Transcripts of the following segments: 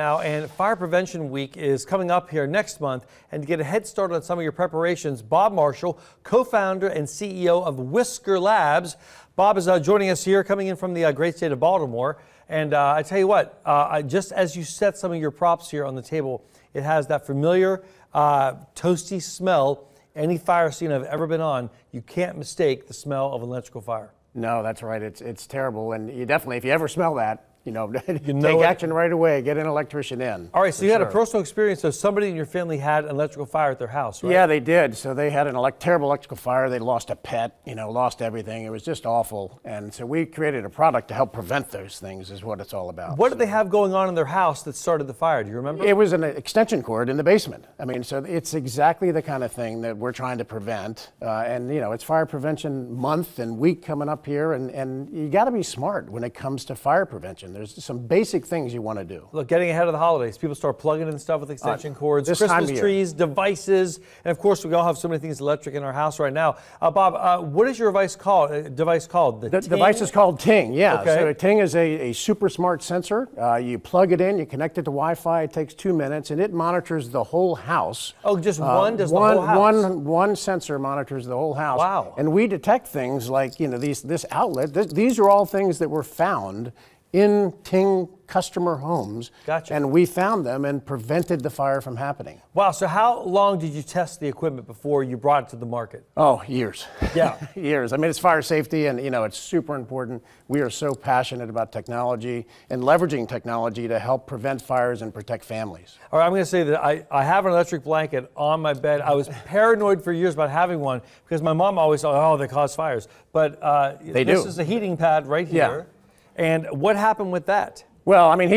Now, and Fire Prevention Week is coming up here next month, and to get a head start on some of your preparations, Bob Marshall, co-founder and CEO of Whisker Labs. Bob is joining us here, coming in from the great state of Baltimore. And I tell you what, just as you set some of your props here on the table, it has that familiar toasty smell. Any fire scene I've ever been on, you can't mistake the smell of an electrical fire. No, that's right. It's terrible, and you definitely, if you ever smell that, take it. action right away. Get an electrician in. All right, so you had a personal experience. So somebody in your family had an electrical fire at their house, right? Yeah, they did. So they had an terrible electrical fire. They lost a pet, lost everything. It was just awful. And so we created a product to help prevent those things is what it's all about. What did they have going on in their house that started the fire? Do you remember? It was an extension cord in the basement. I mean, so it's exactly the kind of thing that we're trying to prevent. And, it's Fire Prevention Month and week coming up here. And you got to be smart when it comes to fire prevention. There's some basic things you want to do. Look, getting ahead of the holidays, people start plugging in stuff with extension cords, Christmas trees, devices, and of course we all have so many things electric in our house right now. Bob, what is your device called? The device is called Ting, yeah. Okay. So Ting is a super smart sensor. You plug it in, you connect it to Wi-Fi, it takes 2 minutes, and it monitors the whole house. Oh, just one does the whole house? One sensor monitors the whole house. Wow. And we detect things like, this outlet. These are all things that were found in Ting customer homes. Gotcha. And we found them and prevented the fire from happening. Wow, so how long did you test the equipment before you brought it to the market? Oh, years. Yeah. Years. I mean, it's fire safety and, it's super important. We are so passionate about technology and leveraging technology to help prevent fires and protect families. All right, I'm going to say that I have an electric blanket on my bed. I was paranoid for years about having one because my mom always thought, oh, they cause fires. But this is a heating pad right here. Yeah. And what happened with that? Well, I mean,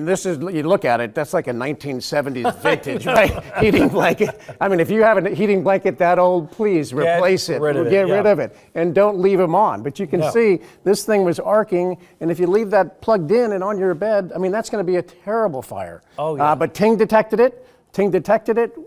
this is, you look at it, that's like a 1970s vintage, right? Heating blanket. I mean, if you have a heating blanket that old, please replace it. Get rid of it. And don't leave them on. But you can see this thing was arcing, and if you leave that plugged in and on your bed, I mean, that's going to be a terrible fire. Oh, yeah. But Ting detected it.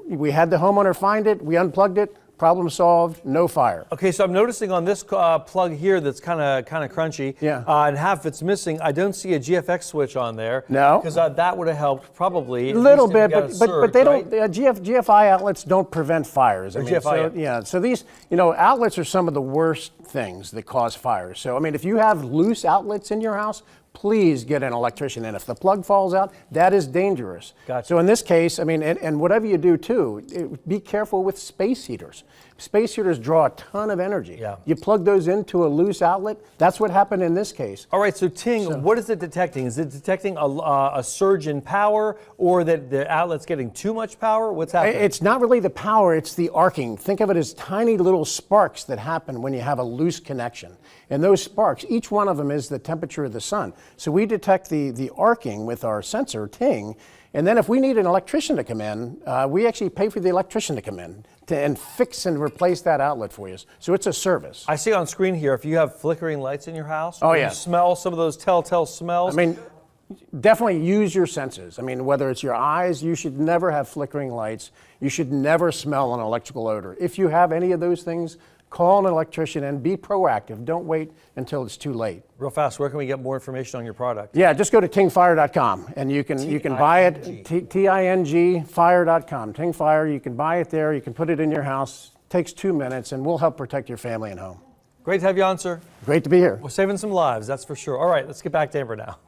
We had the homeowner find it. We unplugged it. Problem solved, no fire. Okay, so I'm noticing on this plug here that's kind of crunchy, and half it's missing. I don't see a GFX switch on there. No, because that would have helped probably. A little bit, but they don't. GFI outlets don't prevent fires. So these outlets are some of the worst things that cause fires. So I mean, if you have loose outlets in your house, please get an electrician in. If the plug falls out, that is dangerous. Gotcha. So in this case, I mean, and whatever you do too, be careful with space heaters. Space heaters draw a ton of energy. Yeah. You plug those into a loose outlet, that's what happened in this case. All right, so Ting, what is it detecting? Is it detecting a surge in power, or that the outlet's getting too much power? What's happening? It's not really the power, it's the arcing. Think of it as tiny little sparks that happen when you have a loose connection. And those sparks, each one of them is the temperature of the sun. So we detect the arcing with our sensor, Ting, and then if we need an electrician to come in, we actually pay for the electrician to come in and fix and replace that outlet for you. So it's a service. I see on screen here, if you have flickering lights in your house, you smell some of those telltale smells. I mean, definitely use your senses. I mean, whether it's your eyes, you should never have flickering lights. You should never smell an electrical odor. If you have any of those things, call an electrician and be proactive. Don't wait until it's too late. Real fast, where can we get more information on your product? Yeah, just go to tingfire.com and you can buy it. T-I-N-G fire.com. Ting Fire, you can buy it there. You can put it in your house. Takes 2 minutes, and we'll help protect your family and home. Great to have you on, sir. Great to be here. We're saving some lives, that's for sure. All right, let's get back to Amber now.